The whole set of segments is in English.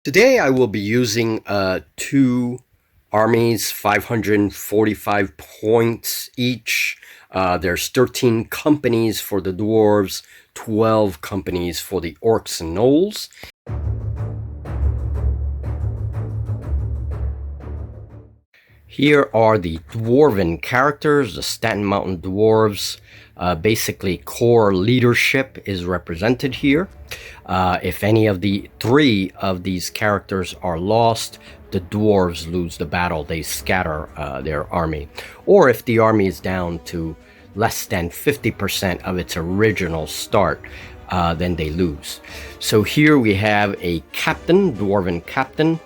Today I will be using two armies, 545 points each. There's 13 companies for the dwarves, 12 companies for the orcs and gnolls. Here are the dwarven characters, the Staten Mountain dwarves. Basically, core leadership is represented here. If any of the three of these characters are lost, the dwarves lose the battle. They scatter their army. Or if the army is down to less than 50% of its original start, then they lose. So here we have a captain, dwarven captain.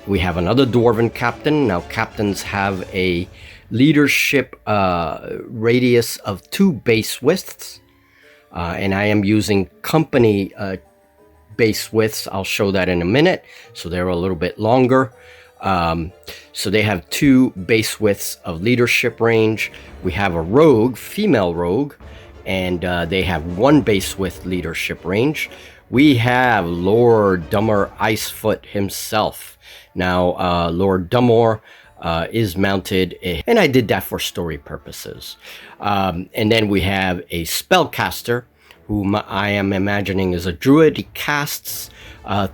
We have another dwarven captain. Now captains have a leadership radius of 2 base widths. And I am using company base widths. I'll show that in a minute. So they're a little bit longer. So they have 2 base widths of leadership range. We have a rogue, female rogue, and they have 1 base width leadership range. We have Lord Dummer Icefoot himself. Now, Lord Dummer is mounted, and I did that for story purposes. And then we have a spellcaster, whom I am imagining is a druid. He casts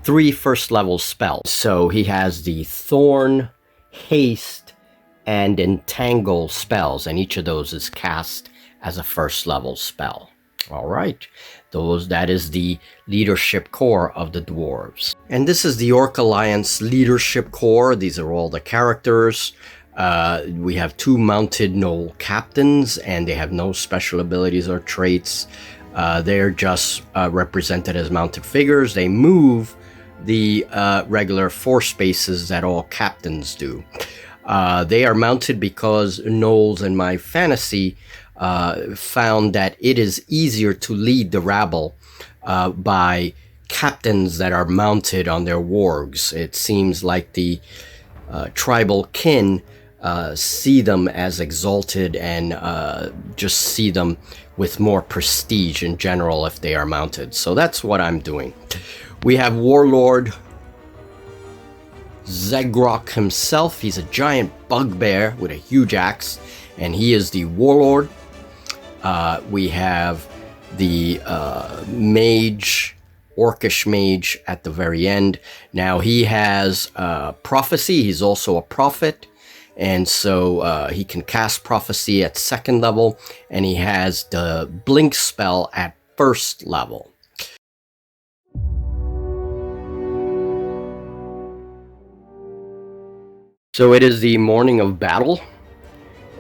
3 first-level spells. So he has the Thorn, Haste, and Entangle spells, and each of those is cast as a first-level spell. All right, that is the leadership core of the dwarves. And this is the Orc Alliance leadership core. These are all the characters. We have 2 mounted gnoll captains, and they have no special abilities or traits. They're just represented as mounted figures. They move the regular 4 spaces that all captains do. They are mounted because gnolls in my fantasy found that it is easier to lead the rabble by captains that are mounted on their wargs. It seems like the tribal kin see them as exalted and just see them with more prestige in general if they are mounted. So that's what I'm doing. We have Warlord Zegrok himself. He's a giant bugbear with a huge axe, and he is the warlord. We have the mage, orcish mage at the very end. Now he has prophecy. He's also a prophet, and so he can cast prophecy at 2nd level, and he has the blink spell at 1st level. So it is the morning of battle,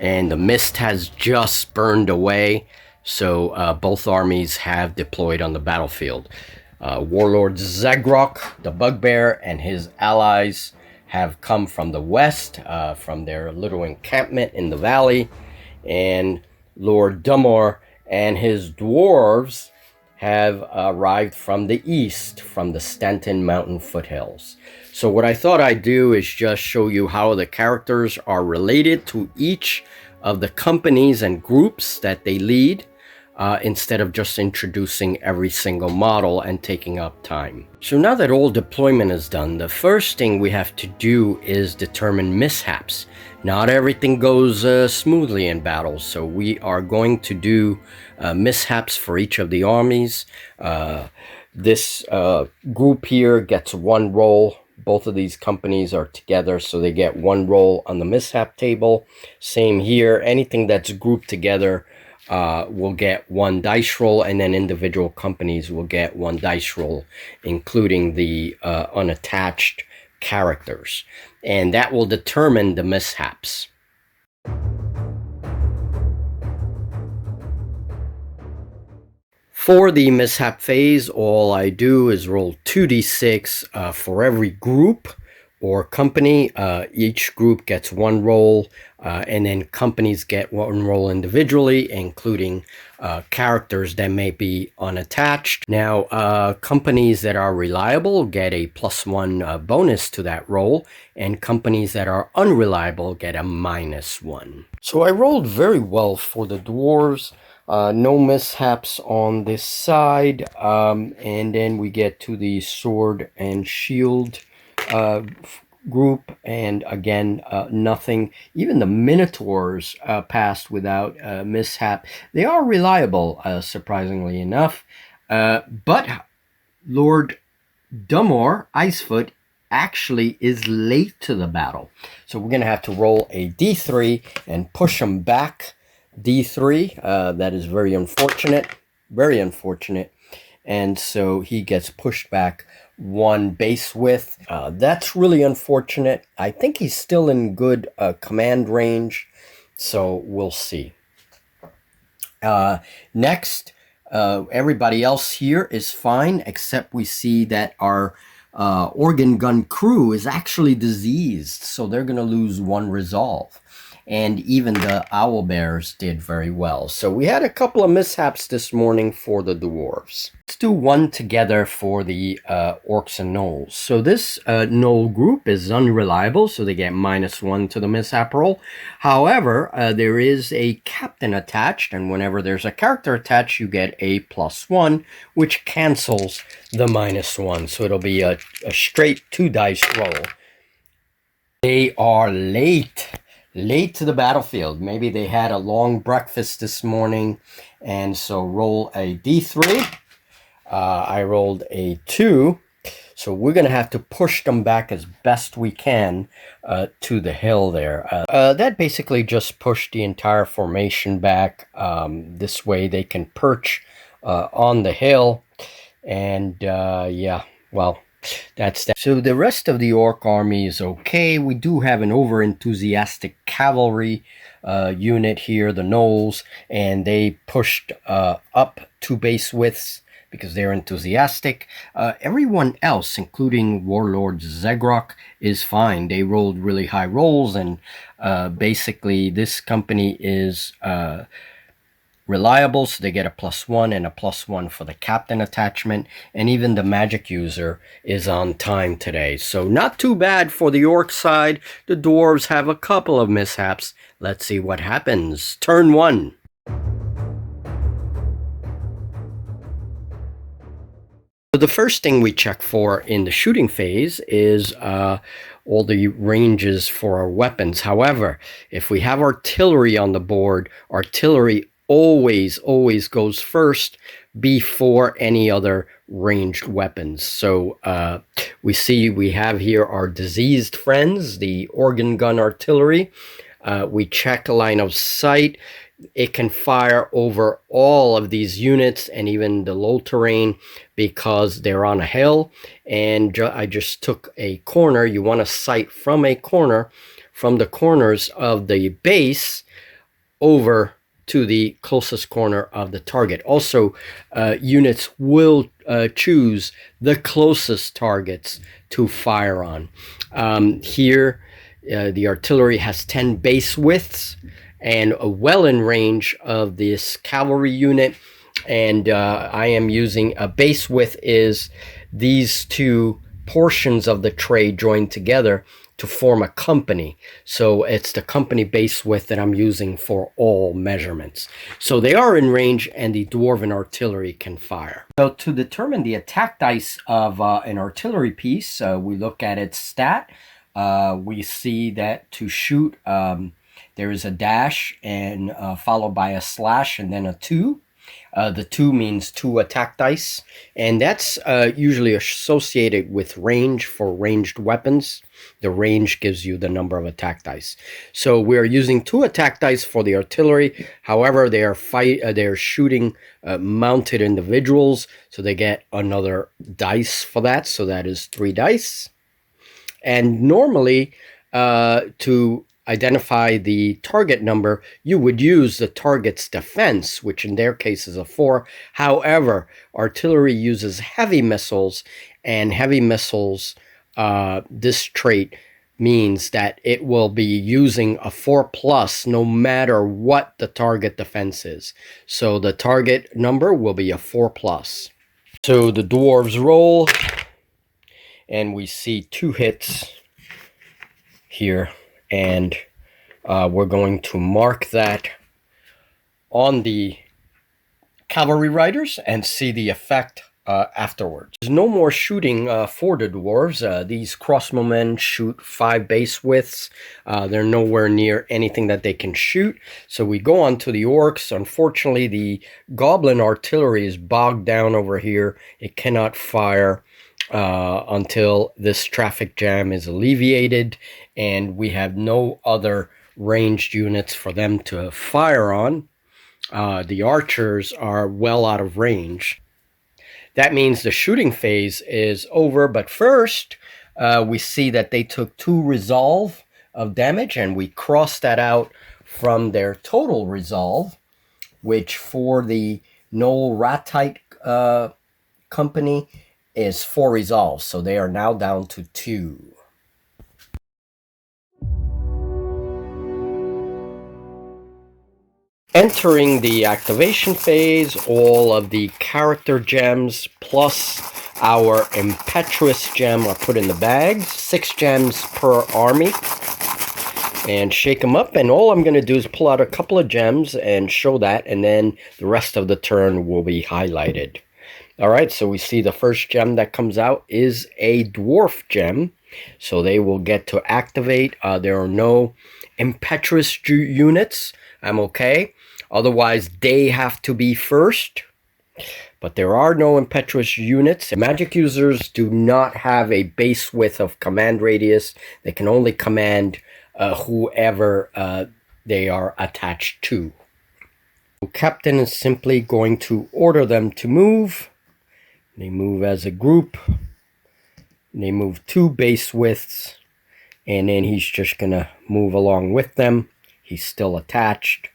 and the mist has just burned away, so both armies have deployed on the battlefield. Warlord Zegrok, the bugbear, and his allies have come from the west, from their little encampment in the valley, and Lord Dummer and his dwarves have arrived from the east, from the Stanton Mountain foothills. So what I thought I'd do is just show you how the characters are related to each of the companies and groups that they lead, instead of just introducing every single model and taking up time. So now that all deployment is done, the first thing we have to do is determine mishaps. Not everything goes smoothly in battle, so we are going to do mishaps for each of the armies. This group here gets 1 roll. Both of these companies are together, so they get 1 roll on the mishap table. Same here. Anything that's grouped together will get 1 dice roll, and then individual companies will get 1 dice roll, including the unattached characters. And that will determine the mishaps. For the mishap phase, all I do is roll 2d6 for every group or company. Each group gets 1 roll, and then companies get 1 roll individually, including characters that may be unattached. Now, companies that are reliable get a +1 bonus to that roll, and companies that are unreliable get a -1. So I rolled very well for the dwarves. No mishaps on this side. And then we get to the sword and shield group, and again, nothing. Even the minotaurs passed without mishap. They are reliable, surprisingly enough. But Lord Dumor, Icefoot, actually is late to the battle. So we're going to have to roll a d3 and push him back d3. That is very unfortunate. Very unfortunate. And so he gets pushed back one base width. That's really unfortunate. I think he's still in good command range. So we'll see. Next, everybody else here is fine, except we see that our organ gun crew is actually diseased, so they're going to lose one resolve. And even the owl bears did very well. So we had a couple of mishaps this morning for the dwarves. Let's do one together for the orcs and gnolls. So this gnoll group is unreliable, so they get -1 to the mishap roll. However, there is a captain attached, and whenever there's a character attached, you get a +1, which cancels the -1. So it'll be a straight 2 dice roll. They are late to the battlefield. Maybe they had a long breakfast this morning, and so roll a d3. I rolled a 2, so we're going to have to push them back as best we can to the hill there. That basically just pushed the entire formation back. This way they can perch on the hill, and yeah, well, that's that. So the rest of the orc army is okay. We do have an over-enthusiastic cavalry unit here, the gnolls, and they pushed up 2 base widths because they're enthusiastic. Everyone else, including Warlord Zegrok, is fine. They rolled really high rolls, and basically this company is reliable, so they get a +1 and a +1 for the captain attachment, and even the magic user is on time today. So not too bad for the orc side. The dwarves have a couple of mishaps. Let's see what happens. Turn 1. So the first thing we check for in the shooting phase is all the ranges for our weapons. However, if we have artillery on the board, artillery always goes first before any other ranged weapons. So we see we have here our diseased friends, the organ gun artillery. We check a line of sight. It can fire over all of these units and even the low terrain because they're on a hill. And I just took a corner. You want to sight from a corner, from the corners of the base over to the closest corner of the target. Also, units will choose the closest targets to fire on. Here, the artillery has 10 base widths and well in range of this cavalry unit. And I am using a base width is these 2 portions of the tray joined together to form a company. So it's the company base width that I'm using for all measurements. So they are in range, and the dwarven artillery can fire. So to determine the attack dice of an artillery piece, we look at its stat. We see that to shoot, there is a dash and followed by a slash and then a 2. The 2 means 2 attack dice, and that's usually associated with range for ranged weapons. The range gives you the number of attack dice. So we're using 2 attack dice for the artillery. However, they are shooting mounted individuals, so they get another dice for that. So that is 3 dice. And normally, to identify the target number, you would use the target's defense, which in their case is a 4. However, artillery uses heavy missiles, and heavy missiles, this trait means that it will be using a 4+ no matter what the target defense is. So the target number will be a 4+. So the dwarves roll, and we see 2 hits here. And we're going to mark that on the cavalry riders and see the effect afterwards. There's no more shooting for the dwarves. These crossbowmen shoot 5 base widths. They're nowhere near anything that they can shoot. So we go on to the orcs. Unfortunately, the goblin artillery is bogged down over here. It cannot fire until this traffic jam is alleviated, and we have no other ranged units for them to fire on. The archers are well out of range. That means the shooting phase is over, but first we see that they took 2 resolve of damage, and we cross that out from their total resolve, which for the Noel Ratite company is 4 resolves, so they are now down to 2. Entering the activation phase, all of the character gems plus our impetuous gem are put in the bags. 6 gems per army. And shake them up, and all I'm going to do is pull out a couple of gems and show that, and then the rest of the turn will be highlighted. Alright, so we see the first gem that comes out is a dwarf gem, so they will get to activate. There are no impetuous units. I'm okay. Otherwise, they have to be first. But there are no impetuous units. Magic users do not have a base width of command radius. They can only command whoever they are attached to. The captain is simply going to order them to move. They move as a group. They move 2 base widths. And then he's just going to move along with them. He's still attached.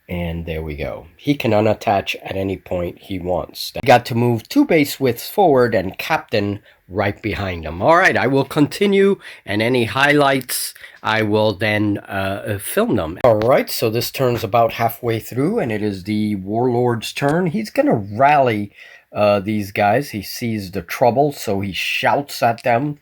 And there we go. He can unattach at any point he wants. He got to move 2 base widths forward and captain right behind him. All right, I will continue, and any highlights, I will then film them. All right, so this turn's about halfway through, and it is the warlord's turn. He's going to rally these guys. He sees the trouble, so he shouts at them.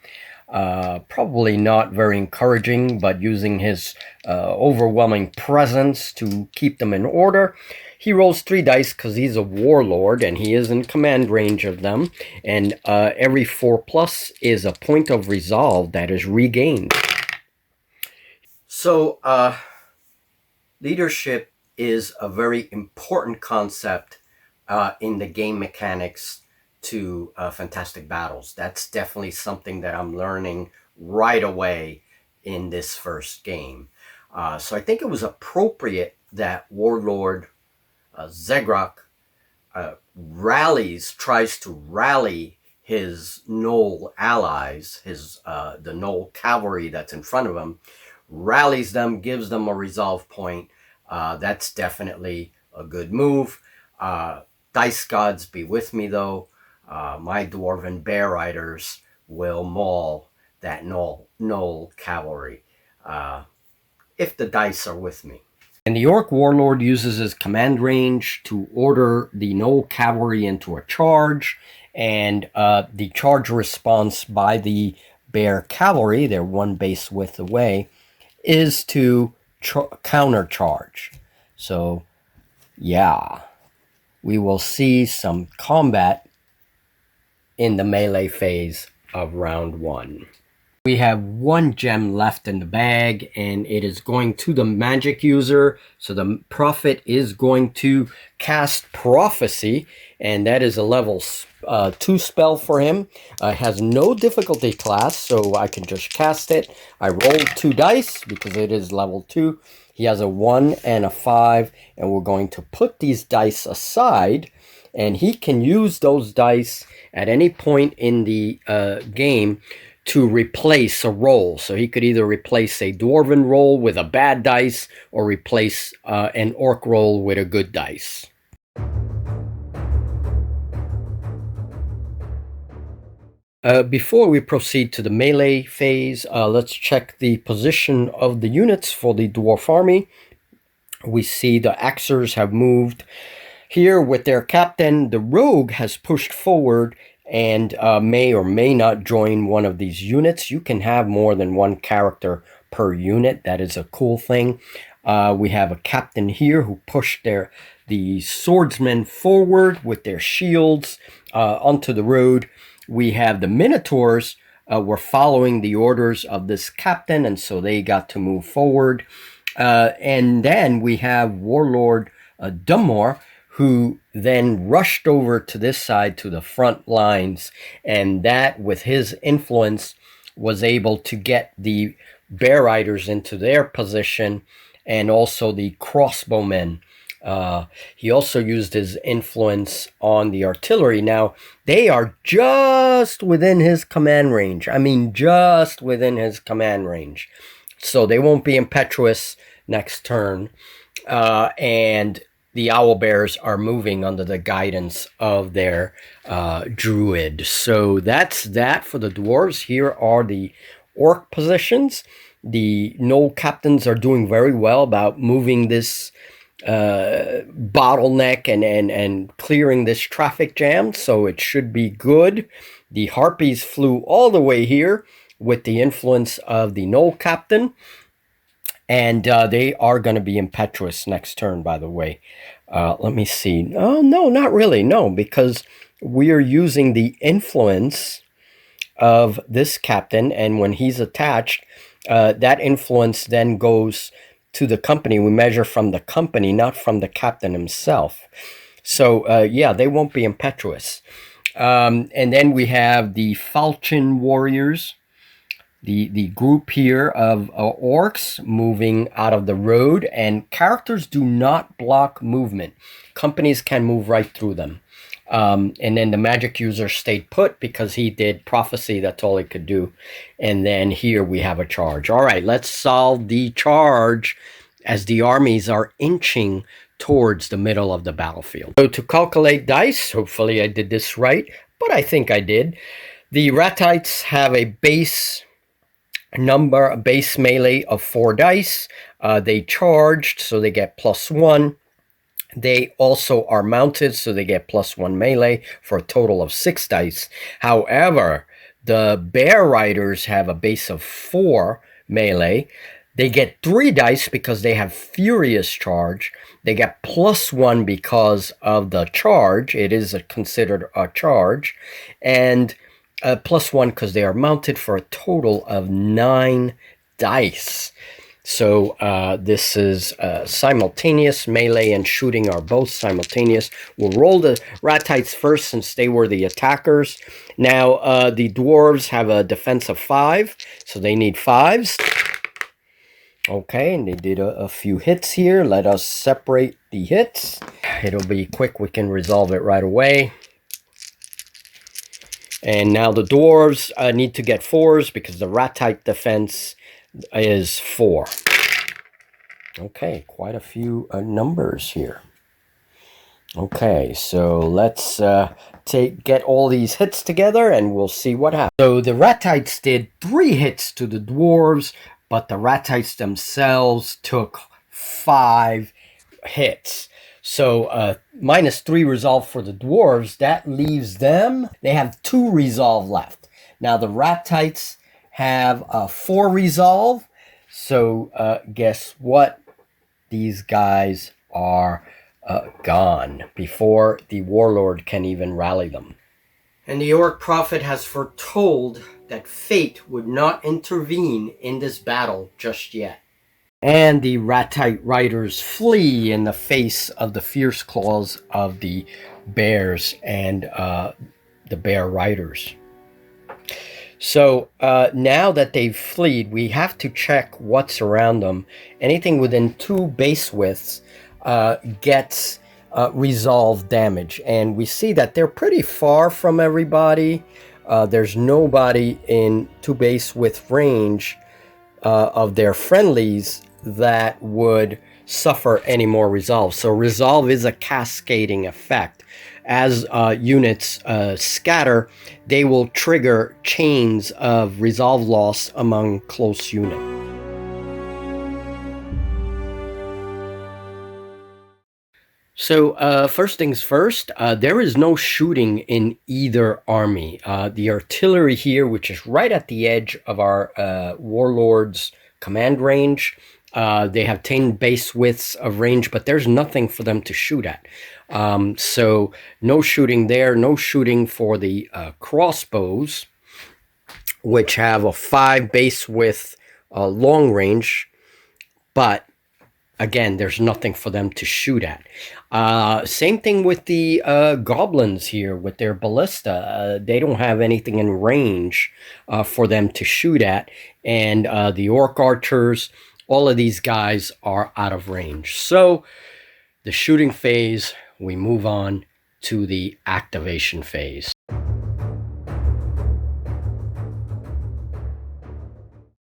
Probably not very encouraging, but using his overwhelming presence to keep them in order. He rolls 3 dice because he's a warlord and he is in command range of them. And every 4+ is a point of resolve that is regained. So leadership is a very important concept in the game mechanics to Fantastic Battles. That's definitely something that I'm learning right away in this first game. So I think it was appropriate that Warlord Zegrak tries to rally his Knoll allies, the Knoll cavalry that's in front of him, rallies them, gives them a resolve point. That's definitely a good move. Dice gods be with me though. My Dwarven Bear Riders will maul that Knoll cavalry if the dice are with me. And the Orc Warlord uses his command range to order the Knoll cavalry into a charge, and the charge response by the Bear cavalry, they're 1 base width away, is to counter charge. So yeah, we will see some combat in the melee phase of round 1. We have 1 gem left in the bag, and it is going to the magic user. So the prophet is going to cast Prophecy, and that is a level 2 spell for him. It has no difficulty class, so I can just cast it. I rolled 2 dice because it is level 2. He has a 1 and a 5, and we're going to put these dice aside, and he can use those dice at any point in the game to replace a roll. So he could either replace a Dwarven roll with a bad dice or replace an Orc roll with a good dice. Before we proceed to the melee phase, let's check the position of the units for the Dwarf army. We see the Axers have moved here with their captain. The Rogue has pushed forward and may or may not join one of these units. You can have more than 1 character per unit. That is a cool thing. We have a captain here who pushed the swordsmen forward with their shields onto the road. We have the Minotaurs were following the orders of this captain, and so they got to move forward. And then we have Warlord Dummor, who then rushed over to this side to the front lines, and that, with his influence, was able to get the bear riders into their position, and also the crossbowmen. He also used his influence on the artillery. Now, they are just within his command range. I mean, just within his command range. So they won't be impetuous next turn. And the owlbears are moving under the guidance of their druid. So that's that for the dwarves. Here are the orc positions. The gnoll captains are doing very well about moving this bottleneck and clearing this traffic jam, so it should be good. The harpies flew all the way here with the influence of the gnoll captain, and they are going to be impetuous next turn, by the way. Let me see. Oh, no, not really. No, because we are using the influence of this captain, and when he's attached, that influence then goes to the company. We measure from the company, not from the captain himself. So, yeah, they won't be impetuous. And then we have the falchion warriors, the group here of orcs moving out of the road, and characters do not block movement. Companies can move right through them. And then the magic user stayed put because he did prophecy. That's all he could do. And then here we have a charge. All right, let's solve the charge as the armies are inching towards the middle of the battlefield. So to calculate dice, hopefully I did this right, but I think I did. The Ratites have a base number, a base melee of 4 dice. They charged, so they get +1. They also are mounted, so they get +1 melee for a total of 6 dice. However, the bear riders have a base of 4 melee. They get 3 dice because they have furious charge. They get +1 because of the charge. It is considered a charge. And +1 because they are mounted for a total of 9 dice. So this is simultaneous. Melee and shooting are both simultaneous. We'll roll the Ratites first since they were the attackers. Now the dwarves have a defense of 5, so they need 5s. Okay, and they did a few hits here. Let us separate the hits. It'll be quick. We can resolve it right away. And now the dwarves need to get 4s because the Ratite defense is 4. Okay, quite a few numbers here. Okay, so let's get all these hits together and we'll see what happens. So the Ratites did 3 hits to the dwarves, but the Ratites themselves took 5 hits. So -3 resolve for the dwarves. That leaves them, they have 2 resolve left. Now the Ratites have 4 resolve. So guess what? These guys are gone before the warlord can even rally them. And the orc prophet has foretold that fate would not intervene in this battle just yet. And the Ratite riders flee in the face of the fierce claws of the bears and the bear riders. So now that they've fled, we have to check what's around them. Anything within 2 base widths gets resolve damage. And we see that they're pretty far from everybody. There's nobody in 2 base width range of their friendlies that would suffer any more resolve. So resolve is a cascading effect. As units scatter, they will trigger chains of resolve loss among close units. So first things first, there is no shooting in either army. The artillery here, which is right at the edge of our warlord's command range. They have 10 base widths of range, but there's nothing for them to shoot at. So no shooting there, no shooting for the crossbows, which have a 5 base width long range, but again, there's nothing for them to shoot at. Same thing with the goblins here with their ballista. They don't have anything in range for them to shoot at. And the orc archers, all of these guys are out of range. So the shooting phase, we move on to the activation phase.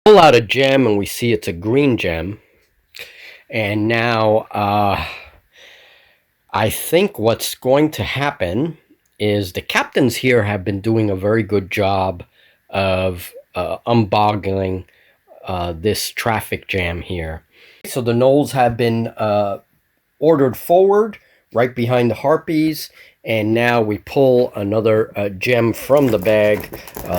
Pull out a gem and we see it's a green gem. And now I think what's going to happen is the captains here have been doing a very good job of unboggling this traffic jam here. So the gnolls have been ordered forward right behind the harpies, and now we pull another gem from the bag.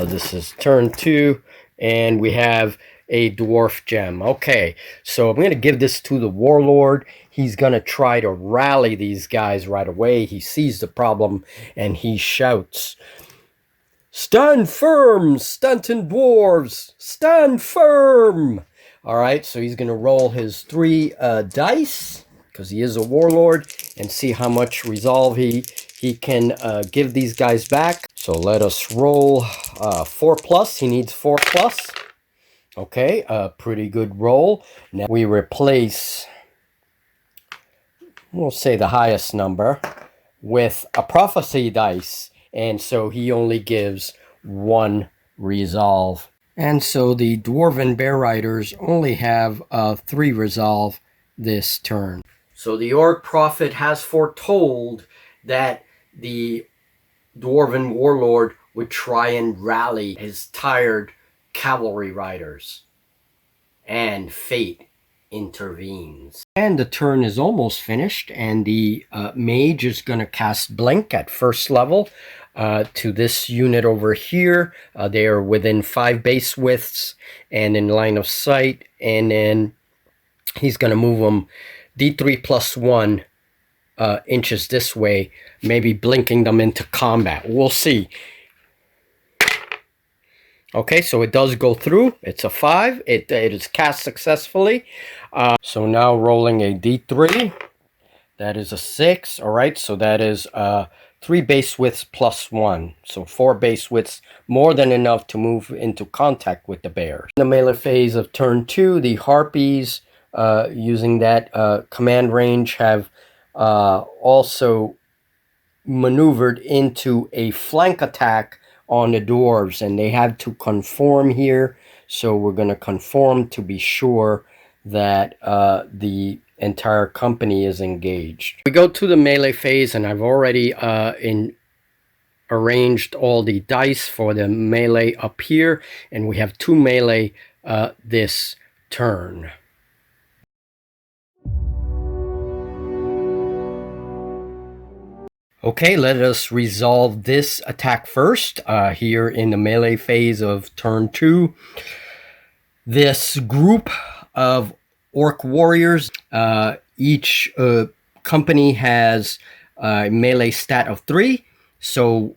This is turn 2, and we have a dwarf gem. Okay, so I'm going to give this to the warlord. He's going to try to rally these guys right away. He sees the problem and he shouts, "Stand firm, Stanton dwarves! Stand firm!" All right, so he's going to roll his 3 dice, because he is a warlord, and see how much resolve he can give these guys back. So let us roll 4 plus. He needs 4 plus. Okay, a pretty good roll. Now we replace, we'll say the highest number, with a prophecy dice. And so he only gives 1 resolve. And so the Dwarven Bear Riders only have 3 resolve this turn. So the Orc Prophet has foretold that the Dwarven Warlord would try and rally his tired cavalry riders, and fate intervenes. And the turn is almost finished, and the mage is going to cast Blink at first level to this unit over here. They are within 5 base widths and in line of sight, and then he's going to move them D3 plus 1 inches this way, maybe blinking them into combat. We'll see. Okay, so it does go through. It's a 5. It is cast successfully. So now rolling a D3. That is a 6. All right, so that is 3 base widths plus 1. So 4 base widths, more than enough to move into contact with the bears. In the melee phase of turn 2, the harpies, using that command range, have also maneuvered into a flank attack on the dwarves, and they have to conform here. So we're going to conform to be sure that the entire company is engaged. We go to the melee phase, and I've already arranged all the dice for the melee up here, and we have 2 melee this turn. Okay, let us resolve this attack first. Here in the melee phase of turn 2, this group of orc warriors, each company has a melee stat of 3. So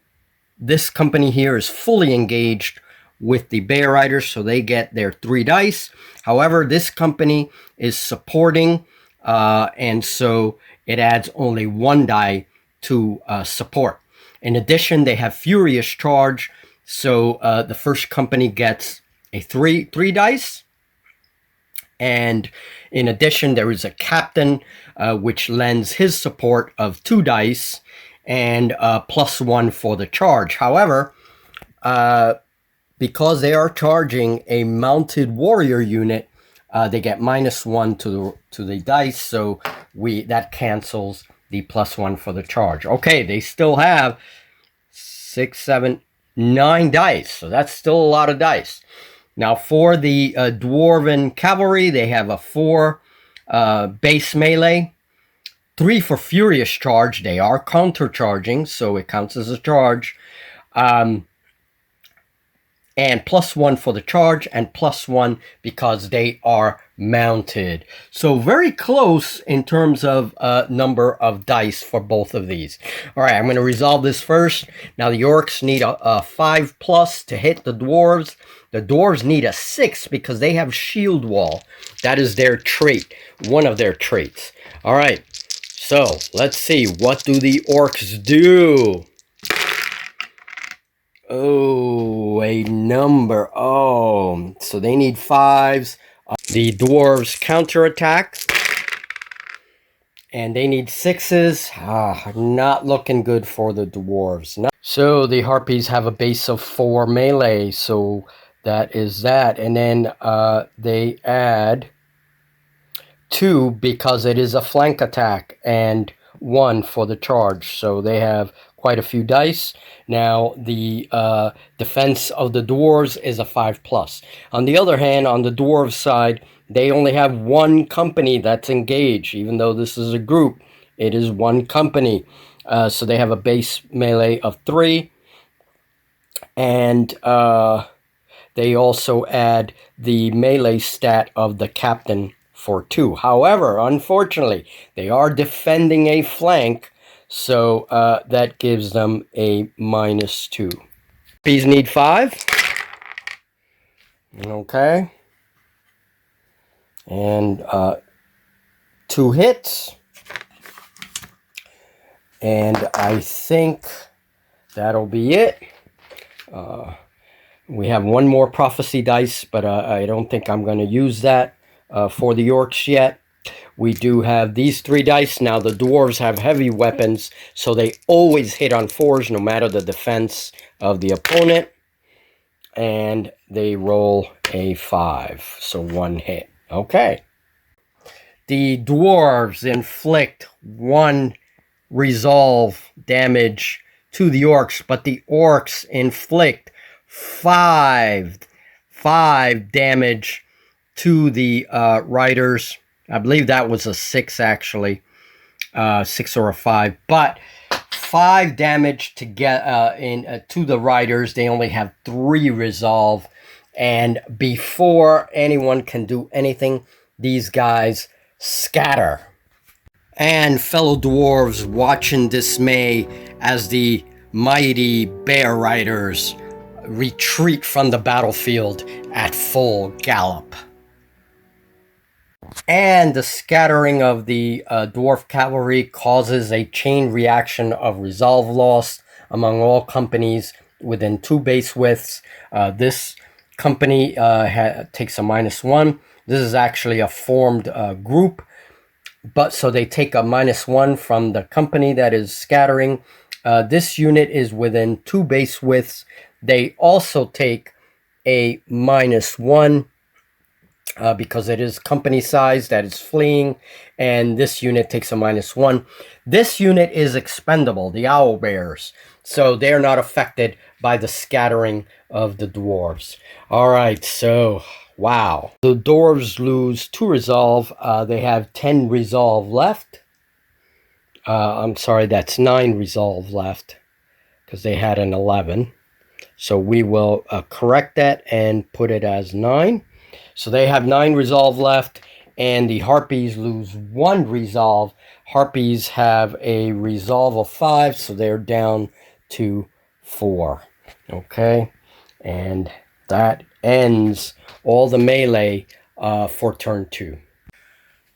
this company here is fully engaged with the bear riders, so they get their 3 dice. However, this company is supporting, and so it adds only 1 die to support. In addition, they have Furious Charge, so the first company gets a 3 dice. And in addition, there is a captain, which lends his support of 2 dice and plus 1 for the charge. However, because they are charging a mounted warrior unit, they get -1 to the dice, so that cancels the +1 for the charge. Okay, they still have 6, 7, 9 dice, so that's still a lot of dice. Now for the Dwarven Cavalry, they have a 4 base melee, 3 for Furious Charge. They are counter-charging, so it counts as a charge. and +1 for the charge, and +1 because they are mounted. So very close in terms of number of dice for both of these. All right, I'm going to resolve this first. Now the orcs need a 5+ to hit the dwarves. The dwarves need a 6 because they have shield wall. That is their trait, one of their traits. All right, so let's see, what do the orcs do? Oh, a number. Oh, so they need 5s. The dwarves counterattack, and they need 6s. Not looking good for the dwarves. So the harpies have a base of 4 melee, so that is that. And then they add 2 because it is a flank attack, and 1 for the charge. So they have quite a few dice. Now the defense of the dwarves is a 5+. On the other hand, on the dwarves side, they only have 1 company that's engaged. Even though this is a group, it is 1 company. So they have a base melee of 3. And they also add the melee stat of the captain for 2. However, unfortunately, they are defending a flank, so that gives them a -2. Bees need 5. Okay. And 2 hits. And I think that'll be it. We have 1 more prophecy dice, but I don't think I'm going to use that for the orcs yet. We do have these 3 dice. Now the dwarves have heavy weapons, so they always hit on 4s no matter the defense of the opponent. And they roll a 5, so 1 hit. Okay. The dwarves inflict 1 resolve damage to the orcs, but the orcs inflict 5 damage to the riders. I believe that was a 6 actually, 6 or a 5, but 5 damage to get to the riders. They only have 3 resolve, and before anyone can do anything, these guys scatter. And fellow dwarves watch in dismay as the mighty bear riders retreat from the battlefield at full gallop. And the scattering of the dwarf cavalry causes a chain reaction of resolve loss among all companies within 2 base widths. This company takes a -1. This is actually a formed group, but so they take a -1 from the company that is scattering. This unit is within 2 base widths. They also take a -1 because it is company size that is fleeing, and this unit takes a -1. This unit is expendable, the owl bears, so they're not affected by the scattering of the dwarves. All right, so wow. The dwarves lose 2 resolve. They have 10 resolve left. I'm sorry, that's 9 resolve left because they had an 11. So we will correct that and put it as 9. So they have 9 resolve left, and the harpies lose 1 resolve. Harpies have a resolve of 5, so they're down to 4. Okay, and that ends all the melee for turn 2.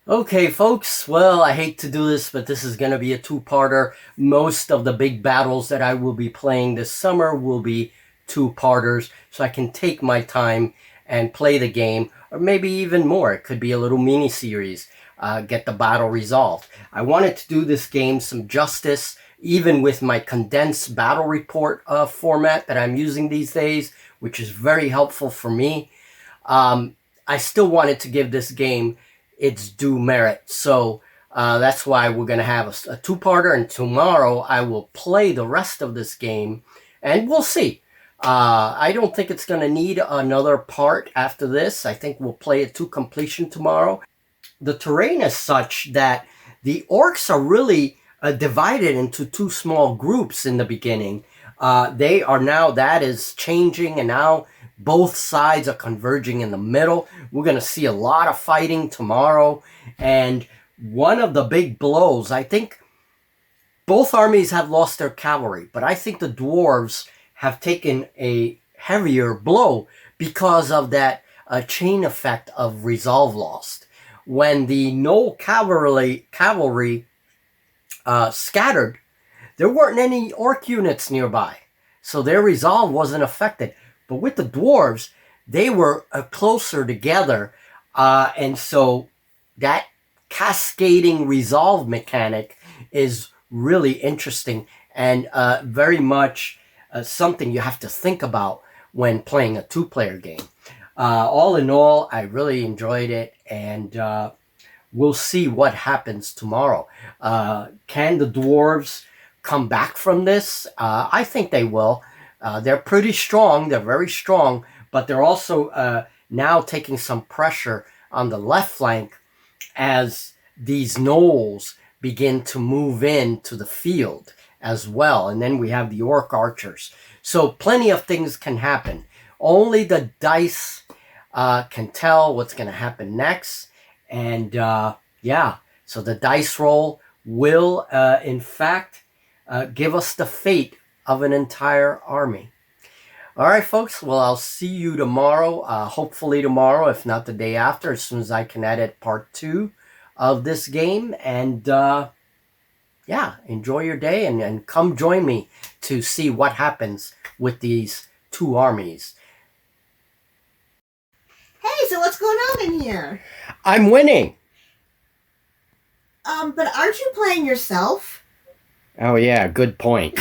Okay, folks, well, I hate to do this, but this is going to be a 2-parter. Most of the big battles that I will be playing this summer will be 2-parters, so I can take my time and play the game, or maybe even more. It could be a little mini-series, get the battle resolved. I wanted to do this game some justice, even with my condensed battle report format that I'm using these days, which is very helpful for me. I still wanted to give this game its due merit, so that's why we're going to have a 2-parter, and tomorrow I will play the rest of this game, and we'll see. I don't think it's going to need another part after this. I think we'll play it to completion tomorrow. The terrain is such that the orcs are really divided into 2 small groups in the beginning. They are now, that is changing, and now Both sides are converging in the middle. We're going to see a lot of fighting tomorrow. And one of the big blows, I think both armies have lost their cavalry, but I think the dwarves have taken a heavier blow because of that chain effect of resolve lost. When the no cavalry scattered, there weren't any orc units nearby, so their resolve wasn't affected. But with the dwarves, they were closer together, and so that cascading resolve mechanic is really interesting and very much something you have to think about when playing a two-player game. All in all, I really enjoyed it, and we'll see what happens tomorrow. Can the dwarves come back from this? I think they will. They're pretty strong. They're very strong, but they're also now taking some pressure on the left flank as these gnolls begin to move into the field as well. And then we have the orc archers. So plenty of things can happen. Only the dice can tell what's going to happen next. And yeah, so the dice roll will, in fact, give us the fate of an entire army. All right, folks. Well, I'll see you tomorrow. Hopefully tomorrow, if not the day after, as soon as I can edit part 2 of this game. And yeah, enjoy your day and come join me to see what happens with these two armies. Hey, so what's going on in here? I'm winning. But aren't you playing yourself? Oh yeah, good point.